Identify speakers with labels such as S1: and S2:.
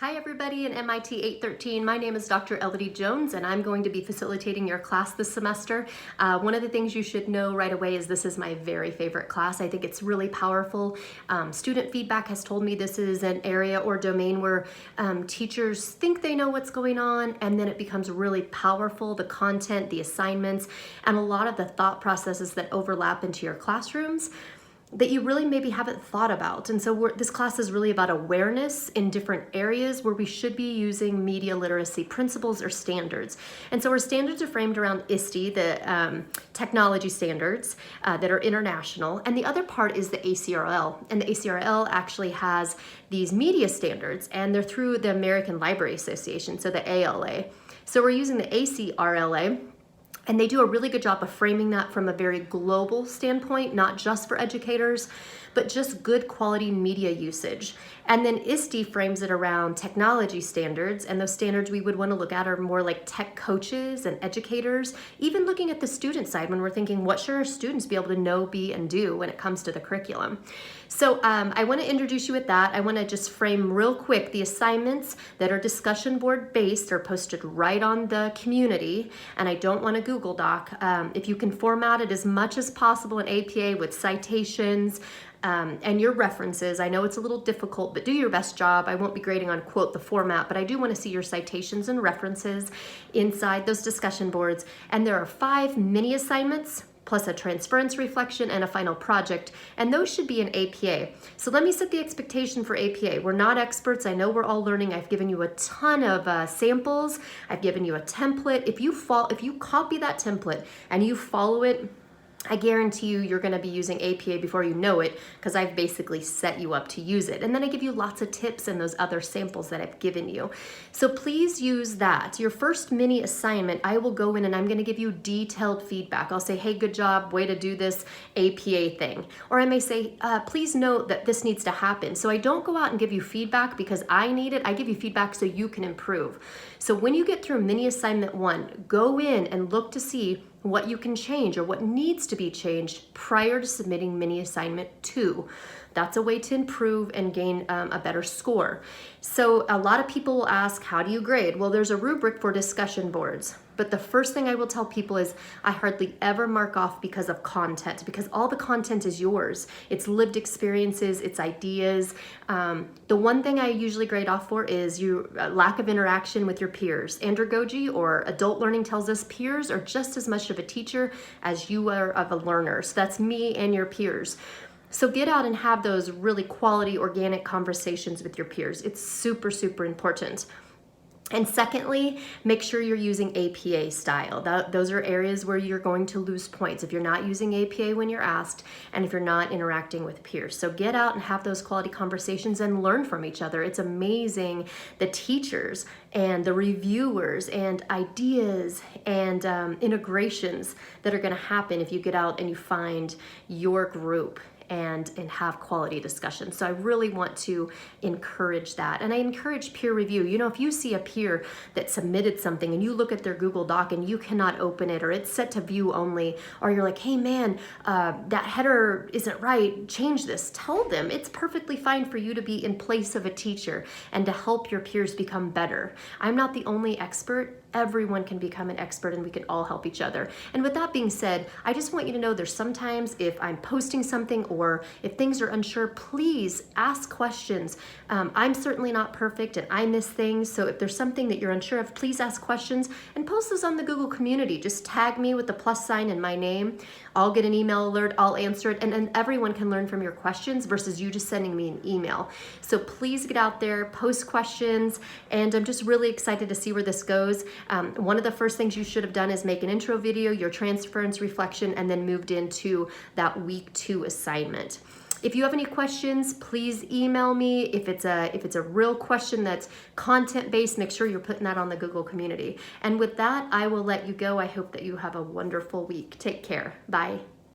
S1: Hi everybody in MIT 813. My name is Dr. Elodie Jones and I'm going to be facilitating your class this semester. One of the things you should know right away is this is my very favorite class. I think it's really powerful. Student feedback has told me this is an area or domain where teachers think they know what's going on, and then it becomes really powerful, the content, the assignments, and a lot of the thought processes that overlap into your classrooms that you really maybe haven't thought about. And so this class is really about awareness in different areas where we should be using media literacy principles or standards. And so our standards are framed around ISTE, the technology standards that are international. And the other part is the ACRL. And the ACRL actually has these media standards, and they're through the American Library Association, so the ALA. So we're using the ACRLA. And they do a really good job of framing that from a very global standpoint, not just for educators, but just good quality media usage. And then ISTE frames it around technology standards, and those standards we would want to look at are more like tech coaches and educators, even looking at the student side when we're thinking, what should our students be able to know, be, and do when it comes to the curriculum? So I want to introduce you with that. I want to just frame real quick the assignments that are discussion board based are posted right on the community, and I don't want a Google Doc. If you can format it as much as possible in APA with citations, and your references. I know it's a little difficult, but do your best job. I won't be grading on quote the format, but I do want to see your citations and references inside those discussion boards. And there are 5 mini assignments plus a transference reflection and a final project, and those should be in APA. So let me set the expectation for APA. We're not experts. I know we're all learning. I've given you a ton of samples. I've given you a template. If you copy that template and you follow it, I guarantee you're going to be using APA before you know it, because I've basically set you up to use it. And then I give you lots of tips in those other samples that I've given you. So please use that. Your first mini assignment, I will go in and I'm going to give you detailed feedback. I'll say, hey, good job, way to do this APA thing. Or I may say, please note that this needs to happen. So I don't go out and give you feedback because I need it. I give you feedback so you can improve. So when you get through mini assignment 1, go in and look to see what you can change or what needs to be changed prior to submitting mini assignment 2. That's a way to improve and gain a better score. So a lot of people will ask, how do you grade? Well, there's a rubric for discussion boards. But the first thing I will tell people is I hardly ever mark off because of content, because all the content is yours. It's lived experiences, it's ideas. The one thing I usually grade off for is your lack of interaction with your peers. Andragogy or adult learning tells us peers are just as much of a teacher as you are of a learner. So that's me and your peers. So get out and have those really quality organic conversations with your peers. It's super, super important. And secondly, make sure you're using APA style. Those are areas where you're going to lose points if you're not using APA when you're asked and if you're not interacting with peers. So get out and have those quality conversations and learn from each other. It's amazing the teachers and the reviewers and ideas and integrations that are going to happen if you get out and you find your group and have quality discussion. So I really want to encourage that. And I encourage peer review. You know, if you see a peer that submitted something and you look at their Google Doc and you cannot open it, or it's set to view only, or you're like, hey man, that header isn't right, change this. Tell them it's perfectly fine for you to be in place of a teacher and to help your peers become better. I'm not the only expert. Everyone can become an expert and we can all help each other. And with that being said, I just want you to know there's sometimes if I'm posting something or if things are unsure, please ask questions. I'm certainly not perfect and I miss things. So if there's something that you're unsure of, please ask questions and post those on the Google community. Just tag me with the plus sign and my name. I'll get an email alert, I'll answer it, and then everyone can learn from your questions versus you just sending me an email. So please get out there, post questions, and I'm just really excited to see where this goes. One of the first things you should have done is make an intro video, your transference reflection, and then moved into that week 2 assignment. If you have any questions, please email me. If it's a real question that's content-based, make sure you're putting that on the Google community. And with that, I will let you go. I hope that you have a wonderful week. Take care. Bye.